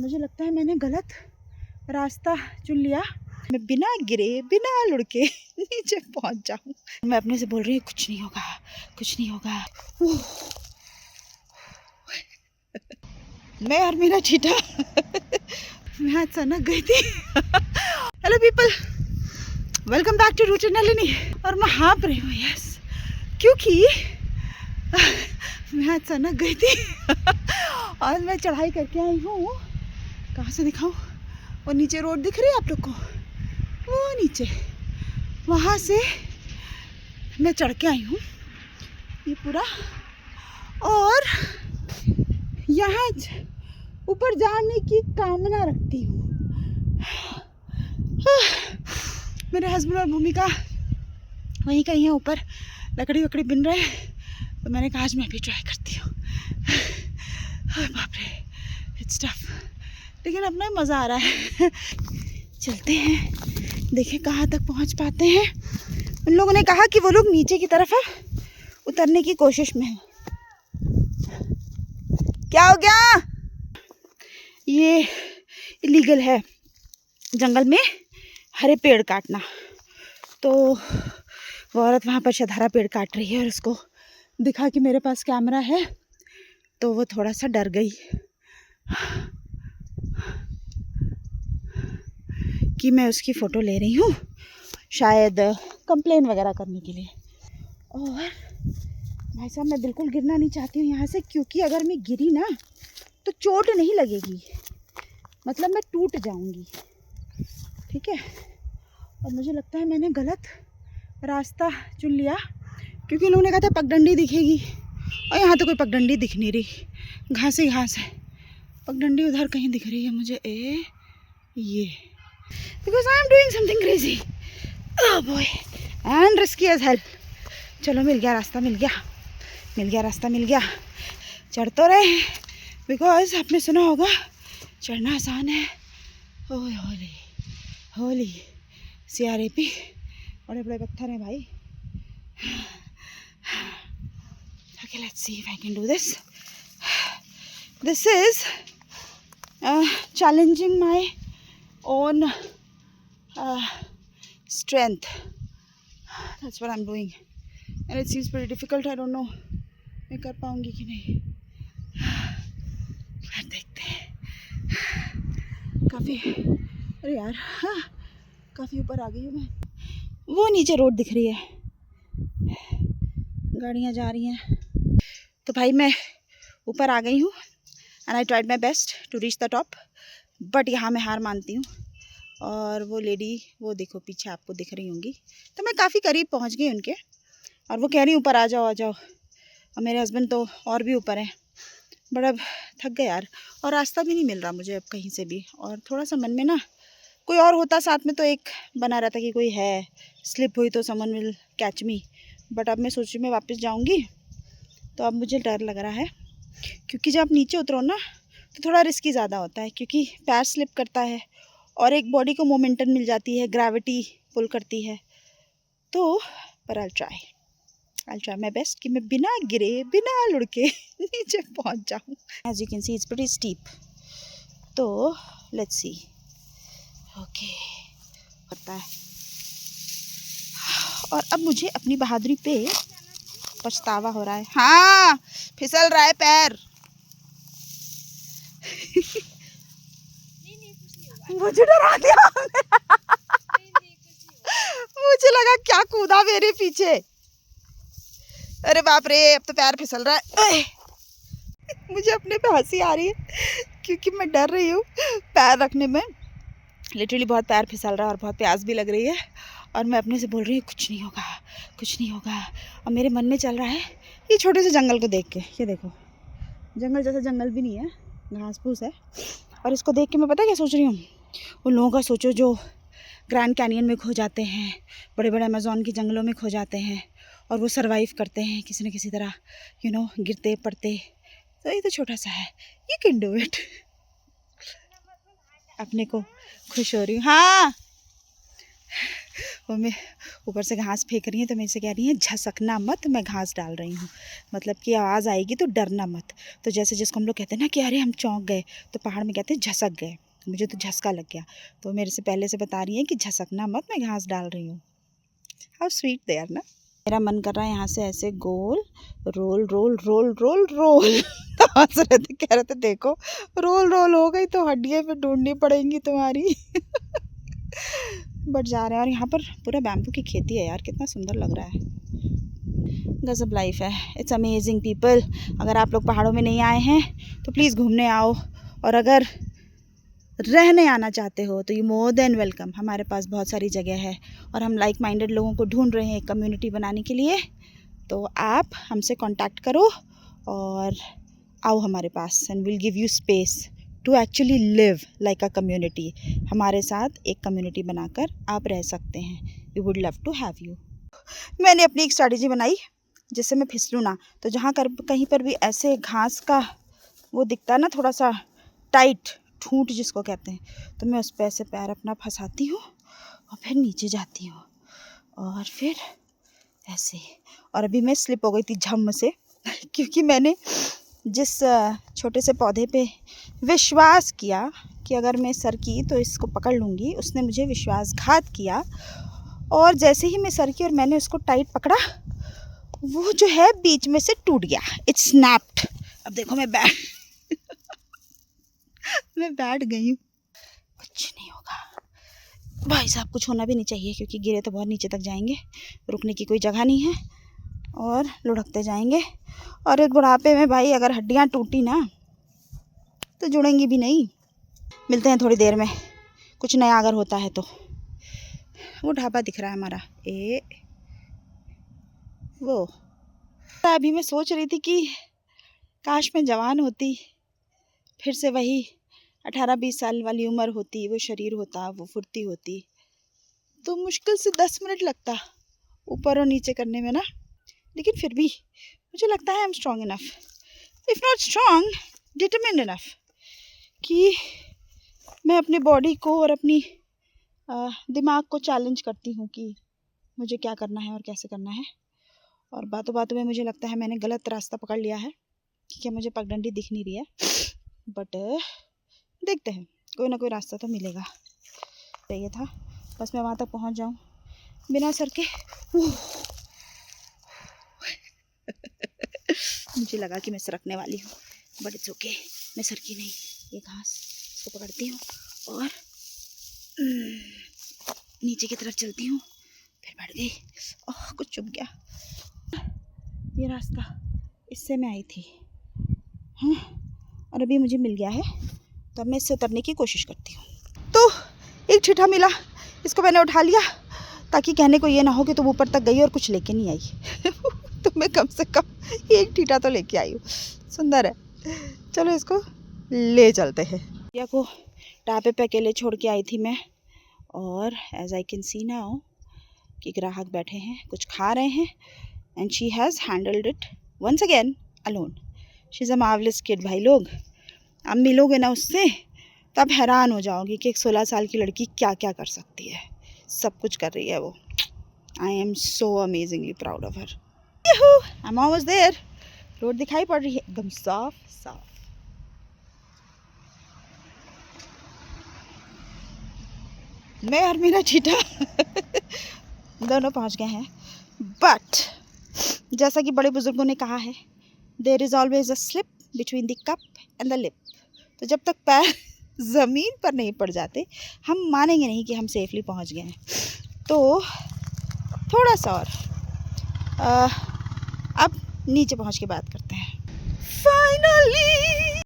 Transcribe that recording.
मुझे लगता है मैंने गलत रास्ता चुन लिया। मैं बिना गिरे बिना लुढ़के नीचे पहुंच जाऊं। मैं अपने से बोल रही हूँ कुछ नहीं होगा, कुछ नहीं होगा। मैं और मेरा चीटा मैं अचानक गई थी। Hello people, welcome back to route Nalini. और मैं हाँप रही हूँ यस, क्योंकि मैं अचानक गई थी और मैं चढ़ाई करके आई हूँ। कहाँ से दिखाऊँ? वो नीचे रोड दिख रही है आप लोग को, वो नीचे वहाँ से मैं चढ़ के आई हूँ ये पूरा। और यहाँ ऊपर जाने की कामना रखती हूँ। मेरे हस्बैंड और भूमिका वहीं कहीं है ऊपर, लकड़ी वकड़ी बिन रहे हैं, तो मैंने कहा आज मैं भी ट्राई करती हूँ। बाप रे, इट्स टफ, लेकिन अपना ही मज़ा आ रहा है। चलते हैं, देखें कहाँ तक पहुँच पाते हैं। उन लोगों ने कहा कि वो लोग नीचे की तरफ है, उतरने की कोशिश में है। क्या हो गया? ये इलीगल है जंगल में हरे पेड़ काटना। तो वो औरत वहाँ पर शायद हरा पेड़ काट रही है और उसको दिखा कि मेरे पास कैमरा है, तो वो थोड़ा सा डर गई कि मैं उसकी फ़ोटो ले रही हूँ, शायद कंप्लेन वगैरह करने के लिए। और भाई साहब मैं बिल्कुल गिरना नहीं चाहती हूँ यहाँ से, क्योंकि अगर मैं गिरी ना तो चोट नहीं लगेगी, मतलब मैं टूट जाऊँगी, ठीक है। और मुझे लगता है मैंने गलत रास्ता चुन लिया, क्योंकि लोगों ने कहा था पगडंडी दिखेगी, और यहाँ तो कोई पगडंडी दिख नहीं रही, घास ही घास है। पगडंडी उधर कहीं दिख रही है मुझे, ये because I am doing something crazy, oh boy, and risky as hell. चलो मिल गया रास्ता, मिल गया, मिल गया रास्ता, मिल गया। चढ़ तो रहे हैं, बिकॉज आपने सुना होगा चढ़ना आसान है। ओए होली होली, CRAP, बड़े बड़े पत्थर हैं भाई। Okay, let's see if I can do this. This is challenging my own strength. That's what I'm doing, and it seems pretty difficult. I don't know मैं कर पाऊंगी कि नहीं, देखते हैं। काफ़ी, अरे यार हाँ, काफ़ी ऊपर आ गई हूँ मैं। वो नीचे रोड दिख रही है, गाड़ियाँ जा रही हैं। तो भाई मैं ऊपर आ गई हूँ, and I tried my best to reach the top, but यहाँ मैं हार मानती हूँ। और वो लेडी, वो देखो पीछे आपको दिख रही होंगी, तो मैं काफ़ी करीब पहुँच गई उनके, और वो कह रही ऊपर आ जाओ आ जाओ, और मेरे हस्बैंड तो और भी ऊपर हैं। बट अब थक गए यार, और रास्ता भी नहीं मिल रहा मुझे अब कहीं से भी। और थोड़ा सा मन में ना, कोई और होता साथ में तो एक बना रहता कि कोई है, स्लिप हुई तो someone will catch me. But अब मैं सोच रही मैं वापस जाऊंगी, तो अब मुझे डर लग रहा है, क्योंकि जब आप नीचे उतरो ना तो थोड़ा रिस्की ज़्यादा होता है, क्योंकि पैर स्लिप करता है और एक बॉडी को मोमेंटम मिल जाती है, ग्रेविटी पुल करती है। तो पर आई ट्राई माई बेस्ट कि मैं बिना गिरे बिना लुढ़के नीचे पहुंच जाऊं। As you can see it's pretty steep, तो लेट्स सी। ओके, पता है। और अब मुझे अपनी बहादुरी पे पछतावा हो रहा है। हाँ, फिसल रहा है पैर। मुझे डरा दिया मुझे लगा क्या कूदा मेरे पीछे। अरे बाप रे, अब तो पैर फिसल रहा है। मुझे अपने पे हंसी आ रही है, क्योंकि मैं डर रही हूँ पैर रखने में। लिटरली बहुत पैर फिसल रहा है और बहुत प्यास भी लग रही है, और मैं अपने से बोल रही हूँ कुछ नहीं होगा, कुछ नहीं होगा। और मेरे मन में चल रहा है ये छोटे से जंगल को देख के, ये देखो जंगल जैसा जंगल भी नहीं है, घास फूस है। और इसको देख के मैं पता क्या सोच रही हूँ, उन लोगों का सोचो जो ग्रैंड कैनियन में खो जाते हैं, बड़े बड़े अमेज़न के जंगलों में खो जाते हैं, और वो सरवाइव करते हैं किसी न किसी तरह, गिरते पड़ते। तो ये तो छोटा सा है, यू कैन डू इट। अपने को खुश हो रही हूँ। हाँ, वो मैं ऊपर से घास फेंक रही है तो मेरे से कह रही है झसकना मत, मैं घास डाल रही हूँ, मतलब कि आवाज़ आएगी तो डरना मत। तो जैसे जिसको हम लोग कहते हैं ना कि अरे हम चौंक गए, तो पहाड़ में कहते हैं झसक गए। मुझे तो झसका लग गया, तो मेरे से पहले से बता रही है कि झसकना मत, मैं घास डाल रही हूँ। हाउ स्वीट दे आर ना। मेरा मन कर रहा है यहाँ से ऐसे गोल roll roll roll roll roll. तो हंस रहे थे, कह रहे थे देखो रोल रोल हो गई तो हड्डियाँ फिर ढूंढनी पड़ेंगी तुम्हारी। बट जा रहे हैं, और यहाँ पर पूरा बैम्बू की खेती है यार, कितना सुंदर लग रहा है। गजब लाइफ है, इट्स अमेजिंग पीपल। अगर आप लोग पहाड़ों में नहीं आए हैं तो प्लीज़ घूमने आओ, और अगर रहने आना चाहते हो तो यू मोर देन वेलकम। हमारे पास बहुत सारी जगह है, और हम लाइक माइंडेड लोगों को ढूंढ रहे हैं एक कम्युनिटी बनाने के लिए। तो आप हमसे कांटेक्ट करो और आओ हमारे पास, and will give you space to actually live like a community. हमारे साथ एक कम्युनिटी बनाकर आप रह सकते हैं। We would love to have you. मैंने अपनी एक स्ट्रैटेजी बनाई जिससे मैं फिसलूँ ना। तो जहाँ कहीं पर भी ऐसे घास का वो दिखता है ना, थोड़ा सा टाइट ठूंठ जिसको कहते हैं, तो मैं उस पर ऐसे पैर अपना फंसाती हूँ और फिर नीचे जाती हूँ, और फिर ऐसे। और अभी मैं स्लिप हो गई थी झम से क्योंकि मैंने जिस छोटे से पौधे पे विश्वास किया कि अगर मैं सरकी तो इसको पकड़ लूँगी, उसने मुझे विश्वासघात किया। और जैसे ही मैं सरकी और मैंने उसको टाइट पकड़ा, वो जो है बीच में से टूट गया, इट्स स्नैप्ड। अब देखो मैं बैठ गई हूँ, कुछ नहीं होगा भाई साहब, कुछ होना भी नहीं चाहिए, क्योंकि गिरे तो बहुत नीचे तक जाएंगे, रुकने की कोई जगह नहीं है और लुढ़कते जाएंगे। और इस बुढ़ापे में भाई अगर हड्डियाँ टूटी ना तो जुड़ेंगी भी नहीं। मिलते हैं थोड़ी देर में, कुछ नया अगर होता है तो। वो ढाबा दिख रहा है हमारा, वो अभी मैं सोच रही थी कि काश मैं जवान होती, फिर से वही 18-20 साल वाली उम्र होती, वो शरीर होता, वो फुर्ती होती, तो मुश्किल से 10 मिनट लगता ऊपर और नीचे करने में ना। लेकिन फिर भी मुझे लगता है I am strong enough, if not strong determined enough, कि मैं अपनी बॉडी को और अपनी दिमाग को चैलेंज करती हूँ कि मुझे क्या करना है और कैसे करना है। और बातों बातों में मुझे लगता है मैंने गलत रास्ता पकड़ लिया है, क्योंकि मुझे पगडंडी दिख नहीं रही है। बट देखते हैं, कोई ना कोई रास्ता तो मिलेगा। ये था बस मैं वहाँ तक पहुँच जाऊँ बिना सर के। मुझे लगा कि मैं सरकने वाली हूँ, बट इट्स ओके, मैं सरकी नहीं। ये घास इसको पकड़ती हूँ और नीचे की तरफ चलती हूँ, फिर बढ़ गई। ओह कुछ चुभ गया। ये रास्ता इससे मैं आई थी, हाँ, और अभी मुझे मिल गया है, तो अब मैं इससे उतरने की कोशिश करती हूँ। तो एक छिठा मिला, इसको मैंने उठा लिया ताकि कहने को ये ना हो कि तुम ऊपर तक गई और कुछ लेके नहीं आई। तो मैं कम से कम एक ठीठा तो लेके आई हूँ। सुंदर है, चलो इसको ले चलते हैं। या को ढाबे पे अकेले छोड़ के आई थी मैं, और as I can see now कि ग्राहक बैठे हैं, कुछ खा रहे हैं, and she has handled it once again alone. She is a marvellous kid. भाई लोग, अब मिलोगे ना उससे तब हैरान हो जाओगी कि एक 16 साल की लड़की क्या क्या कर सकती है, सब कुछ कर रही है वो। I am so amazingly proud of her. I am almost there. Road दिखाई पड़ रही है एकदम साफ साफ। मैं और मेरा ठीठा दोनों पहुंच गए हैं। बट जैसा कि बड़े बुजुर्गों ने कहा है, there is always a slip between the cup and the lip. तो जब तक पैर ज़मीन पर नहीं पड़ जाते, हम मानेंगे नहीं कि हम सेफली पहुंच गए हैं। तो थोड़ा सा और अब नीचे पहुंच के बात करते हैं। फाइनली